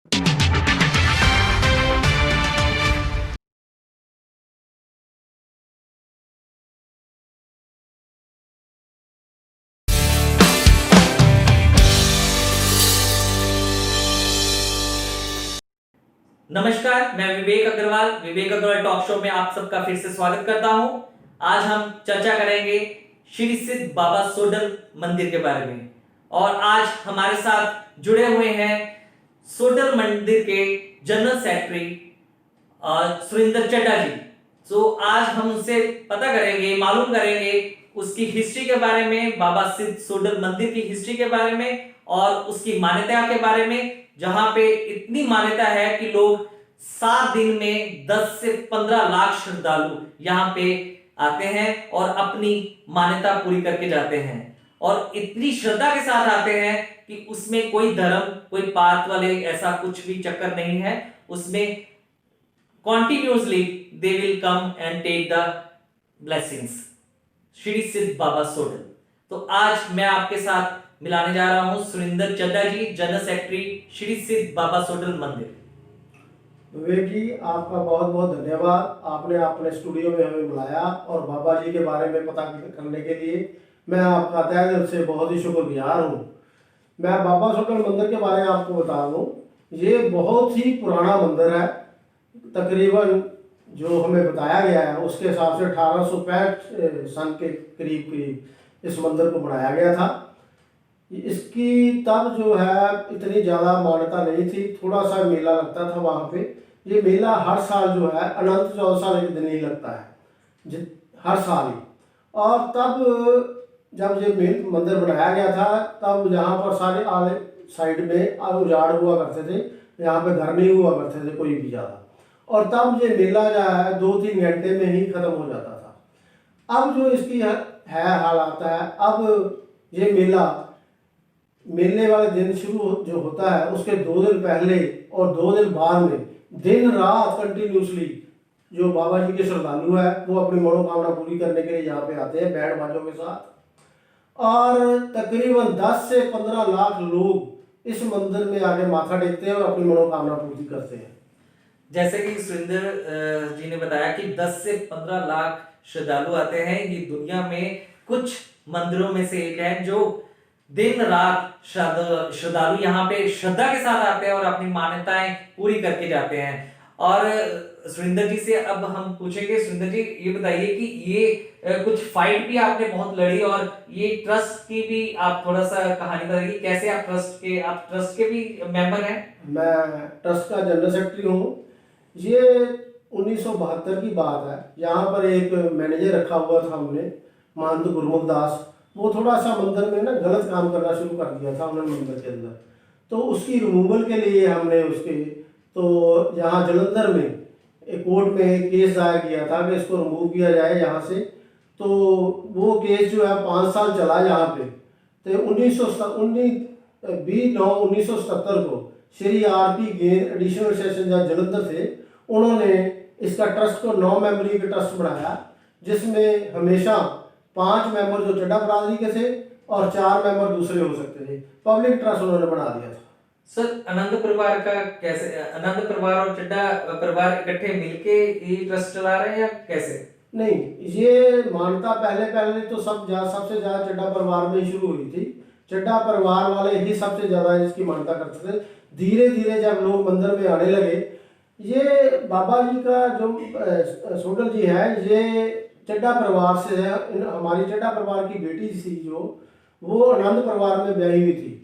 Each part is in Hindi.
नमस्कार, मैं विवेक अग्रवाल टॉक शो में आप सबका फिर से स्वागत करता हूं। आज हम चर्चा करेंगे श्री सिद्ध बाबा सोडल मंदिर के बारे में और आज हमारे साथ जुड़े हुए हैं सोडल मंदिर के जनरल सेक्रेटरी सुरेंद्र चड्ढा जी। तो आज हम उनसे पता करेंगे, मालूम करेंगे उसकी हिस्ट्री के बारे में, बाबा सिद्ध सोडल मंदिर की हिस्ट्री के बारे में और उसकी मान्यता के बारे में, जहां पे इतनी मान्यता है कि लोग 7 दिन में 10 से 15 लाख श्रद्धालु यहाँ पे आते हैं और अपनी मान्यता पूरी करके जाते हैं। और इतनी श्रद्धा के साथ आते हैं कि उसमें कोई धर्म, कोई पात वाले ऐसा कुछ भी चक्कर नहीं है। उसमें continuously they will come and take the blessings. Shri Siddh Baba सोडल। तो आज मैं आपके साथ मिलाने जा रहा हूं सुरेंद्र चड्ढा जी, जनरल सेक्रेटरी श्री सिद्ध बाबा सोडल मंदिर। विवेक जी, आपका बहुत बहुत धन्यवाद। आपने अपने स्टूडियो में हमें बुलाया और बाबा जी के बारे में पता करने के लिए मैं आपका तहे दिल से बहुत ही शुक्रगुजार हूँ। मैं बाबा सोडल मंदिर के बारे में आपको बता दूँ, ये बहुत ही पुराना मंदिर है। तकरीबन जो हमें बताया गया है उसके हिसाब से 1865 सन के करीब इस मंदिर को बनाया गया था। इसकी तब जो है इतनी ज़्यादा मान्यता नहीं थी, थोड़ा सा मेला लगता था वहाँ पे। ये मेला हर साल जो है अनंत चौदसा के दिन ही लगता है, हर साल ही। और तब जब ये मंदिर बनाया गया था तब यहाँ पर सारे आले साइड में उजाड़ हुआ करते थे, यहाँ पे घर नहीं हुआ करते थे कोई भी ज़्यादा। और तब ये मेला जो है 2-3 घंटे में ही ख़त्म हो जाता था। अब जो इसकी है हालात है, अब ये मेले वाले दिन शुरू जो होता है उसके 2 दिन पहले और 2 दिन बाद में दिन रात कंटिन्यूसली जो बाबा जी के श्रद्धालु है वो अपनी मनोकामना पूरी करने के लिए यहाँ पे आते हैं बैंड बाजों के साथ। और तकरीबन 10 से 15 लाख लोग इस मंदिर में आके माथा टेकते हैं और अपनी मनोकामना पूरी करते हैं। जैसे कि सुरेंद्र जी ने बताया कि 10 से 15 लाख श्रद्धालु आते हैं। ये दुनिया में कुछ मंदिरों में से एक है जो दिन रात श्रद्धालु यहाँ पे श्रद्धा के साथ आते हैं और अपनी मान्यताएं पूरी करके जाते हैं। और सुरेंद्र जी से अब हम पूछेंगे, सुरेंद्र जी ये बताइए कि ये कुछ फाइट भी आपने बहुत लड़ी और ये ट्रस्ट की भी आप थोड़ा सा कहानी बताइए, कैसे आप ट्रस्ट के भी मेंबर हैं? मैं ट्रस्ट का जनरल सेक्रेटरी हूँ। ये 1972 की बात है। यहाँ पर एक मैनेजर रखा हुआ था हमने, महंत गुरमुख दास। वो थोड़ा सा मंदिर में ना गलत काम करना शुरू कर दिया था उन्होंने मंदिर के अंदर। तो उसकी रिमूवल के लिए हमने उसके तो यहाँ जलंधर में एक कोर्ट में केस दायर किया था कि इसको रिमूव किया जाए यहाँ से। तो वो केस जो है 5 साल चला यहाँ पे। तो 20/9/1977 को Shri RP gain additional session जज जलंधर थे, उन्होंने इसका ट्रस्ट को 9 मेंबरी का ट्रस्ट बनाया, जिसमें हमेशा 5 मेंबर जो चड्ढा बरादरी के थे और 4 मेंबर दूसरे हो सकते थे। पब्लिक ट्रस्ट उन्होंने बना दिया था। सर, आनंद परिवार का कैसे, आनंद परिवार और चड्ढा परिवार इकट्ठे मिलके ये ट्रस्ट चला रहे हैं या कैसे? नहीं, ये मान्यता पहले तो सबसे ज्यादा चड्ढा परिवार में ही शुरू हुई थी। चड्ढा परिवार वाले ही सबसे ज्यादा इसकी मान्यता करते थे। धीरे धीरे जब लोग मंदिर में आने लगे, ये बाबा जी का जो सोडल जी है ये चड्ढा परिवार से है। हमारी चड्ढा परिवार की बेटी थी जो, वो आनंद परिवार में ब्याही हुई थी।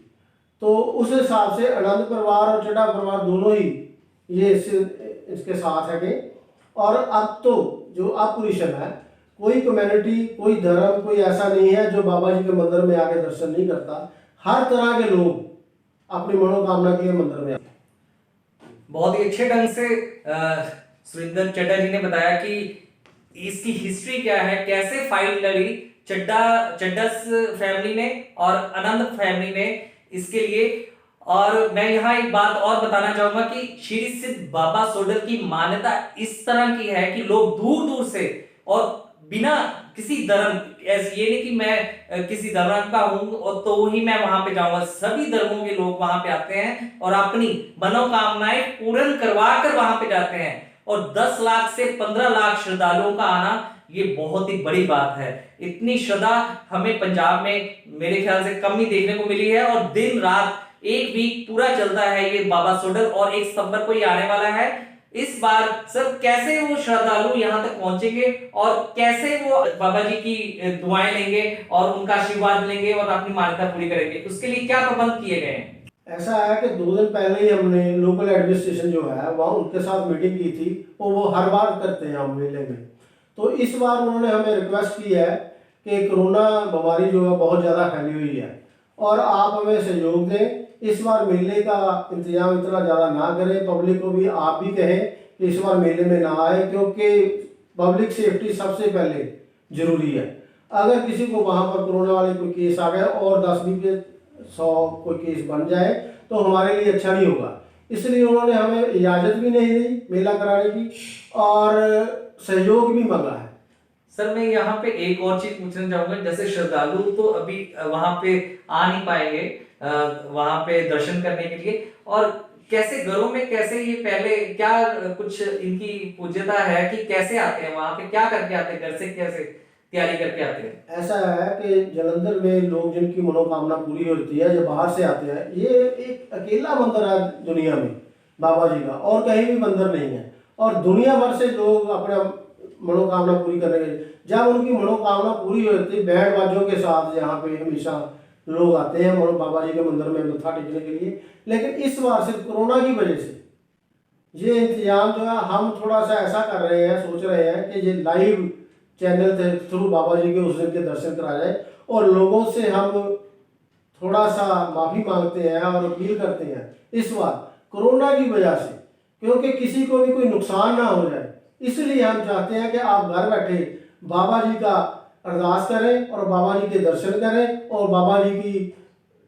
तो उस हिसाब से आनंद परिवार और चड्ढा परिवार दोनों ही ये इसके साथ है। और अब तो जो अपोजिशन है, कोई कम्युनिटी, कोई धर्म, कोई ऐसा नहीं है जो बाबा जी के मंदिर में आके दर्शन नहीं करता। हर तरह के लोग अपनी मनोकामना के लिए मंदिर में आते हैं। बहुत ही अच्छे ढंग से सुरेंद्र चड्ढा जी ने बताया कि इसकी हिस्ट्री क्या है, कैसे फाइट लड़ी चड्ढस फैमिली ने और आनंद फैमिली ने इसके लिए। और मैं यहाँ एक बात और बताना चाहूंगा कि श्री सिद्ध बाबा सोडल की मान्यता इस तरह की है कि लोग दूर दूर से और बिना किसी धर्म, ऐसे ये नहीं कि मैं किसी धर्म का हूं और तो ही मैं वहां पे जाऊंगा, सभी धर्मों के लोग वहां पे आते हैं और अपनी मनोकामनाएं पूर्ण करवा कर वहां पे जाते हैं। और 10 लाख से 15 लाख श्रद्धालुओं का आना ये बहुत ही बड़ी बात है। इतनी श्रद्धा हमें पंजाब में मेरे ख्याल से कम ही देखने को मिली है। और दिन रात एक वीक पूरा चलता है ये बाबा सोडल, और 1 सितंबर को ये आने वाला है। इस बार सर कैसे वो श्रद्धालु यहाँ तक पहुंचेंगे और कैसे वो बाबा जी की दुआएं लेंगे और उनका आशीर्वाद लेंगे और अपनी मान्यता पूरी करेंगे, उसके लिए क्या प्रबंध किए गए हैं? ऐसा है कि 2 दिन पहले ही हमने लोकल एडमिनिस्ट्रेशन जो है वहाँ उनके साथ मीटिंग की थी, और वो हर बार करते हैं हम मेले में। तो इस बार उन्होंने हमें रिक्वेस्ट की है कि कोरोना बीमारी जो है बहुत ज़्यादा फैली हुई है और आप हमें सहयोग दें। इस बार मेले का इंतजाम इतना ज़्यादा ना करें, पब्लिक को भी आप भी कहें कि इस बार मेले में ना आए, क्योंकि पब्लिक सेफ्टी सबसे पहले ज़रूरी है। अगर किसी को वहाँ पर कोरोना वाले कोई केस आ गया और 10-20-100 कोई केस बन जाए तो हमारे लिए अच्छा नहीं होगा। इसलिए उन्होंने हमें इजाज़त भी नहीं दी मेला कराने की और सहयोग भी मांगा है। सर मैं यहाँ पे एक और चीज पूछना चाहूंगा, जैसे श्रद्धालु तो अभी वहां पे आ नहीं पाएंगे वहां पे दर्शन करने के लिए, और कैसे घरों में कैसे ये पहले क्या कुछ इनकी पूज्यता है कि कैसे आते हैं वहां पे, क्या करके आते हैं, घर से कैसे तैयारी करके आते हैं? ऐसा है कि जलंधर में लोग जिनकी मनोकामना पूरी होती है जो बाहर से आते हैं, ये एक अकेला मंदिर है दुनिया में बाबा जी का, और कहीं भी मंदिर नहीं है। और दुनिया भर से लोग अपना मनोकामना पूरी करने के, जब उनकी मनोकामना पूरी होती है बैंड बाजों के साथ यहाँ पे हमेशा लोग आते हैं मनो बाबा जी के मंदिर में मत्था टेकने के लिए। लेकिन इस बार सिर्फ कोरोना की वजह से ये इंतजाम जो है हम थोड़ा सा ऐसा कर रहे हैं, सोच रहे हैं कि ये लाइव चैनल के थ्रू बाबा जी के उस दिन के दर्शन करा जाए, और लोगों से हम थोड़ा सा माफ़ी मांगते हैं और अपील करते हैं इस बार कोरोना की वजह से, क्योंकि किसी को भी कोई नुकसान ना हो जाए। इसलिए हम चाहते हैं कि आप घर बैठे बाबा जी का अरदास करें और बाबा जी के दर्शन करें और बाबा जी की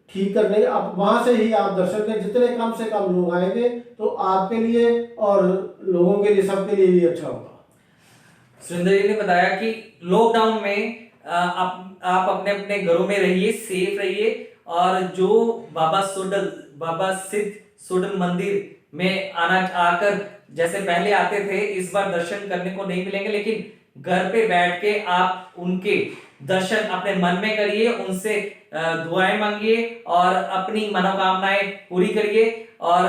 ठीक करने आप वहाँ से ही आप दर्शन करें। जितने कम से कम लोग आएंगे तो आपके लिए और लोगों के लिए सबके लिए भी अच्छा होगा। सुरेंद्र जी ने बताया कि लॉकडाउन में आप अपने अपने घरों में रहिए, सेफ रहिए, और जो बाबा सिद्ध सोडल मंदिर में आकर जैसे पहले आते थे, इस बार दर्शन करने को नहीं मिलेंगे, लेकिन घर पे बैठ के आप उनके दर्शन अपने मन में करिए, उनसे दुआएं मांगिए और अपनी मनोकामनाएं पूरी करिए। और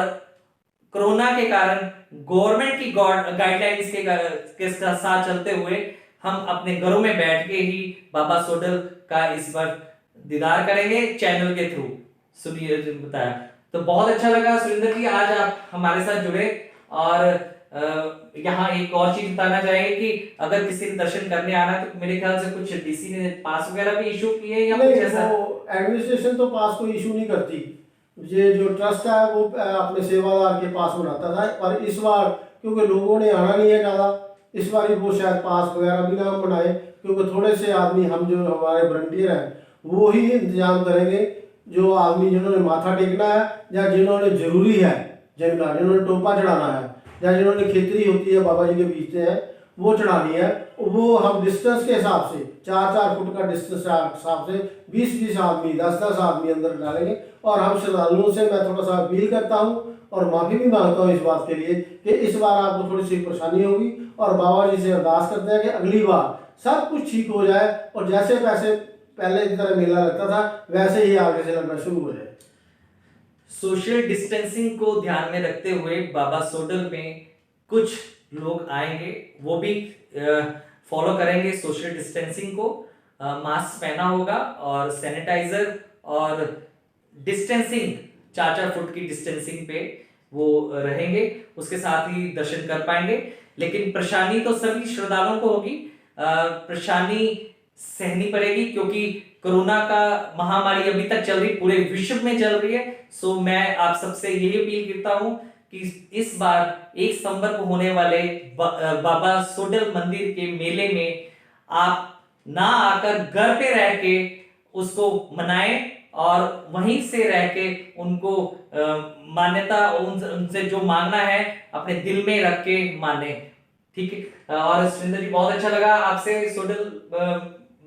कोरोना के कारण गवर्नमेंट की गाइडलाइंस के साथ चलते हुए हम अपने घरों में बैठ के ही बाबा सोडल का इस बार दीदार करेंगे चैनल के थ्रू। सुनिए बताया तो बहुत अच्छा लगा सुरेंद्र जी, आज आप हमारे साथ जुड़े। और यहाँ एक और चीज बताना चाहेंगे कि अगर किसी ने दर्शन करने आना है तो मेरे ख्याल से कुछ डीसी ने पास वगैरह भी इशू किए या कुछ ऐसा? एडमिनिस्ट्रेशन तो पास कोई इशू नहीं करती, ये जो ट्रस्ट है वो अपने सेवादार के पास बनाता था। पर इस बार क्योंकि लोगों ने आना नहीं है ज़्यादा, इस बार वो शायद पास वगैरह भी ना बनाए, क्योंकि थोड़े से आदमी हम जो हमारे वॉलंटियर हैं वो ही इंतजाम करेंगे। जो आदमी जिन्होंने माथा टेकना है या जिन्होंने जरूरी है, जिन्होंने टोपा चढ़ाना है या जिन्होंने खेतरी होती है बाबा जी के बीच में है वो चढ़ानी है, वो हम डिस्टेंस के हिसाब से 4-4 फुट का डिस्टेंस के हिसाब से 20-20 आदमी 10-10 आदमी अंदर डालेंगे। और हम श्रद्धालुओं से मैं थोड़ा सा अपील करता हूँ और माफ़ी भी मांगता हूँ इस बात के लिए कि इस बार आपको थोड़ी सी परेशानी होगी, और बाबा जी से अरदास करते हैं कि अगली बार सब कुछ ठीक हो जाए और जैसे पैसे पहले की तरह मेला लगता था वैसे ही आगे से लगना शुरू हो जाए। सोशल डिस्टेंसिंग को ध्यान में रखते हुए बाबा सोडल में कुछ लोग आएंगे, वो भी फॉलो करेंगे सोशल डिस्टेंसिंग को। मास्क पहना होगा और सैनिटाइजर और डिस्टेंसिंग 4-4 फुट की डिस्टेंसिंग पे वो रहेंगे, उसके साथ ही दर्शन कर पाएंगे। लेकिन परेशानी तो सभी श्रद्धालुओं को होगी, परेशानी सहनी पड़ेगी, क्योंकि कोरोना का महामारी अभी तक चल रही, पूरे विश्व में चल रही है। सो मैं आप सबसे यही अपील करता हूं कि इस बार 1 सितंबर को होने वाले बाबा सोडल मंदिर के मेले में आप ना आकर घर पे रह के उसको मनाएं और वहीं से रह के उनको मान्यता उनसे जो मांगना है अपने दिल में रख के माने। ठीक है। और सुरेंद्र जी बहुत अच्छा लगा आपसे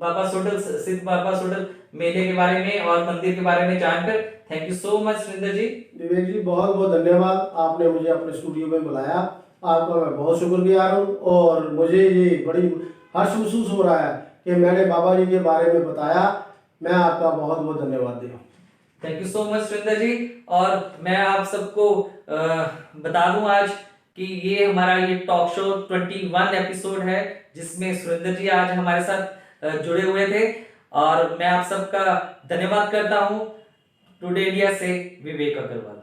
बाबा सोडल सिद्ध बाबा सोडल मेले के बारे में और मंदिर के बारे में जानकर। Thank you so much Surendra ji. Vivek ji बहुत बहुत धन्यवाद, आपने मुझे अपने स्टूडियो में बुलाया, आपका मैं बहुत शुक्रगुजार हूँ। और मुझे ये बड़ी हर्ष महसूस हो रहा है कि मैंने बाबा जी के बारे में बताया। मैं आपका बहुत बहुत धन्यवाद देता हूँ। Thank you so much Surendra ji. और मैं आप सबको बता दूं आज कि ये हमारा ये टॉक शो 21 एपिसोड है, जिसमें सुरेंद्र जी आज हमारे साथ जुड़े हुए थे। और मैं आप सबका धन्यवाद करता हूं। टुडे इंडिया से विवेक अग्रवाल।